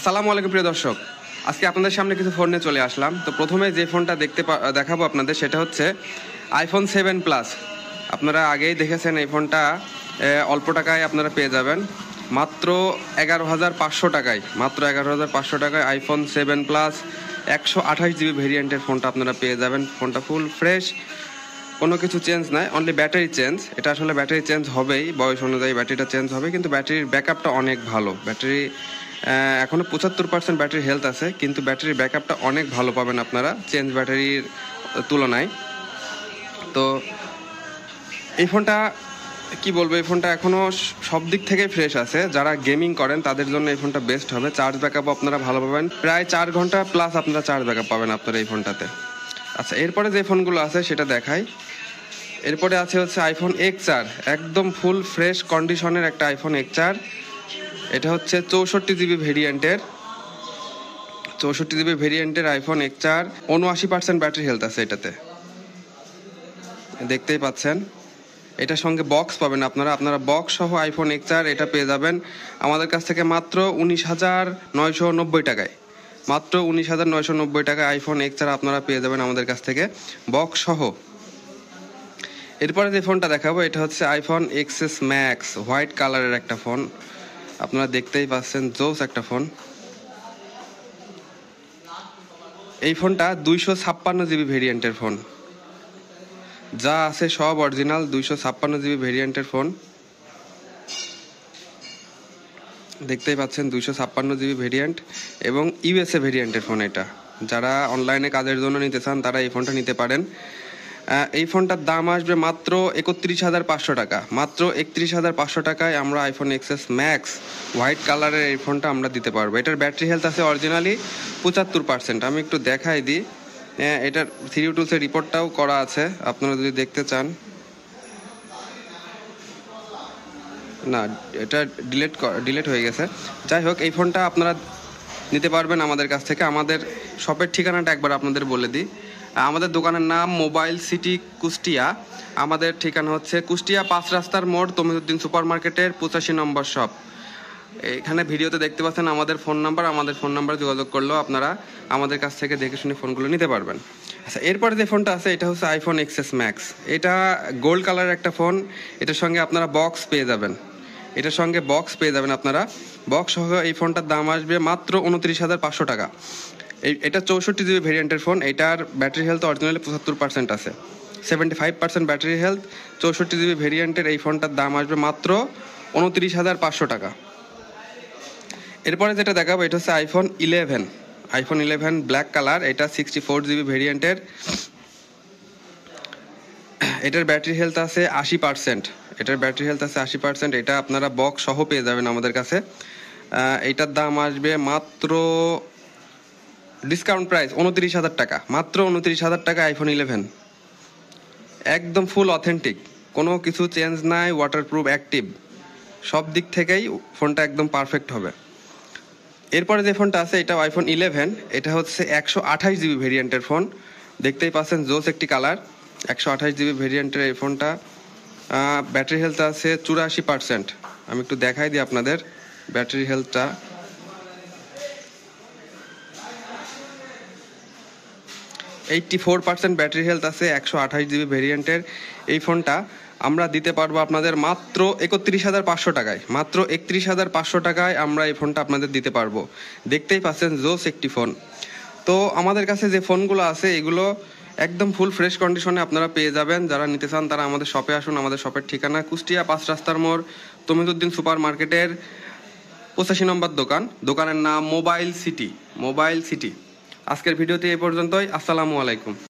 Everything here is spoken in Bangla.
আসসালামু আলাইকুম প্রিয় দর্শক, আজকে আপনাদের সামনে কিছু ফোন নিয়ে চলে আসলাম। তো প্রথমে যে ফোনটা দেখাবো আপনাদের সেটা হচ্ছে আইফোন 7 প্লাস। আপনারা আগেই দেখেছেন এই ফোনটা অল্প টাকায় আপনারা পেয়ে যাবেন মাত্র 11,500 টাকায়। মাত্র 11,500 টাকায় আইফোন 7 প্লাস 128 জিবি ভেরিয়েন্টের ফোনটা আপনারা পেয়ে যাবেন। ফোনটা ফুল ফ্রেশ, কোনো কিছু চেঞ্জ নাই, অনলি ব্যাটারি চেঞ্জ। এটা আসলে ব্যাটারি চেঞ্জ হবেই, বয়স অনুযায়ী ব্যাটারিটা চেঞ্জ হবে, কিন্তু ব্যাটারির ব্যাকআপটা অনেক ভালো। ব্যাটারি এখনও 75% ব্যাটারি হেলথ আছে, কিন্তু ব্যাটারির ব্যাকআপটা অনেক ভালো পাবেন আপনারা চেঞ্জ ব্যাটারির তুলনায়। তো এই ফোনটা কি বলবো, এই ফোনটা এখনও সব দিক থেকেই ফ্রেশ আছে। যারা গেমিং করেন তাদের জন্য এই ফোনটা বেস্ট হবে। চার্জ ব্যাকআপ আপনারা ভালো পাবেন, প্রায় 4 ঘন্টা প্লাস আপনারা চার্জ ব্যাকআপ পাবেন আপনারা এই ফোনটাতে। আচ্ছা, এরপরে যে ফোনগুলো আছে সেটা দেখাই। এরপরে আছে হচ্ছে আইফোন XR, একদম ফুল ফ্রেশ কন্ডিশনের একটা আইফোন XR। এটা হচ্ছে 64 জিবি ভেরিয়েন্টের আইফোন XR। 79% ব্যাটারি হেলথ আছে এটাতে, দেখতেই পাচ্ছেন। এটার সঙ্গে বক্স পাবেন আপনারা বক্স সহ আইফোন XR এটা পেয়ে যাবেন আমাদের কাছ থেকে মাত্র 19,990 টাকায়। মাত্র 19,990 টাকায় আইফোন XR আপনারা পেয়ে যাবেন আমাদের কাছ থেকে বক্স সহ। এরপরে যে ফোনটা দেখাবো এটা হচ্ছে আইফোন XS Max, হোয়াইট কালারের একটা ফোন। আপনারা দেখতেই পাচ্ছেন, জোস একটা ফোন। এই ফোনটা 256 জিবি ভেরিয়েন্টের ফোন, যা আছে সব অরিজিনাল। 256 জিবি ভেরিয়েন্টের ফোন, দেখতেই পাচ্ছেন 256 জিবি ভেরিয়েন্ট এবং USA ভেরিয়েন্টের ফোন। এটা যারা অনলাইনে কাজের জন্য নিতে চান তারা এই ফোনটা নিতে পারেন। এই ফোনটার দাম আসবে মাত্র 31,500 টাকা। মাত্র 31,500 টাকায় আমরা আইফোন XS Max হোয়াইট কালারের এই ফোনটা আমরা দিতে পারবো। এটার ব্যাটারি হেলথ আছে অরিজিনালি 75%। আমি একটু দেখাই দিই, এটার থ্রি টুলসের রিপোর্টটাও করা আছে, আপনারা যদি দেখতে চান। না, এটা ডিলেট হয়ে গেছে। যাই হোক, এই ফোনটা আপনারা নিতে পারবেন আমাদের কাছ থেকে। আমাদের শপের ঠিকানাটা একবার আপনাদের বলে দিই। আমাদের দোকানের নাম মোবাইল সিটি কুষ্টিয়া। আমাদের ঠিকানা হচ্ছে কুষ্টিয়া 5 রাস্তার মোড়, তমিজউদ্দিন সুপার মার্কেটের 85 নম্বর শপ। এখানে ভিডিওতে দেখতে পাচ্ছেন আমাদের ফোন নাম্বার যোগাযোগ করলেও আপনারা আমাদের কাছ থেকে দেখে শুনে ফোনগুলো নিতে পারবেন। আচ্ছা, এরপরে যে ফোনটা আছে এটা হচ্ছে আইফোন XS Max। এটা গোল্ড কালারের একটা ফোন। এটার সঙ্গে আপনারা বক্স পেয়ে যাবেন আপনারা বক্স সহ। এই ফোনটার দাম আসবে মাত্র 29,500 টাকা। এটা 64 জিবি ভেরিয়েন্টের ফোন। এটার ব্যাটারি হেলথ অরিজিনালি 75% আছে, 75% ব্যাটারি হেলথ। 64 জিবি ভেরিয়েন্টের এই ফোনটার দাম আসবে মাত্র 29,500 টাকা। এরপরে যেটা দেখাবো এটা হচ্ছে আইফোন 11 ব্ল্যাক কালার। এটা 64 জিবি ভেরিয়েন্টের। এটার ব্যাটারি হেলথ আছে 80%। এটা আপনারা বক্স সহ পেয়ে যাবেন আমাদের কাছে। এইটার দাম আসবে মাত্র ডিসকাউন্ট প্রাইস 29,000 টাকা। মাত্র 29,000 টাকা আইফোন 11, একদম ফুল অথেন্টিক, কোনো কিছু চেঞ্জ নাই, ওয়াটারপ্রুফ, অ্যাক্টিভ, সব দিক থেকেই ফোনটা একদম পারফেক্ট হবে। এরপরে যে ফোনটা আছে এটা আইফোন 11। এটা হচ্ছে 128 জিবি ভেরিয়েন্টের ফোন, দেখতেই পাচ্ছেন জোস একটি কালার। 128 জিবি ভেরিয়েন্টের এই ফোনটা ব্যাটারি হেলথ আছে 84%। আমি একটু দেখাই দিই আপনাদের ব্যাটারি হেলথটা। 84% ব্যাটারি হেলথ আছে 128 জিবি ভেরিয়েন্টের এই ফোনটা আমরা দিতে পারবো আপনাদের মাত্র 31,500 টাকায়। মাত্র 31,500 টাকায় আমরা এই ফোনটা আপনাদের দিতে পারবো। দেখতেই পাচ্ছেন জোস একটি ফোন। তো আমাদের কাছে যে ফোনগুলো আছে এগুলো একদম ফুল ফ্রেশ কন্ডিশনে আপনারা পেয়ে যাবেন। যারা নিতে চান তারা আমাদের শপে আসুন। আমাদের শপের ঠিকানা কুষ্টিয়া 5 রাস্তার মোড়, তমিজউদ্দিন সুপার মার্কেটের 85 নম্বর দোকানের নাম মোবাইল সিটি। আজকের ভিডিওতে এই পর্যন্তই। আসসালামু আলাইকুম।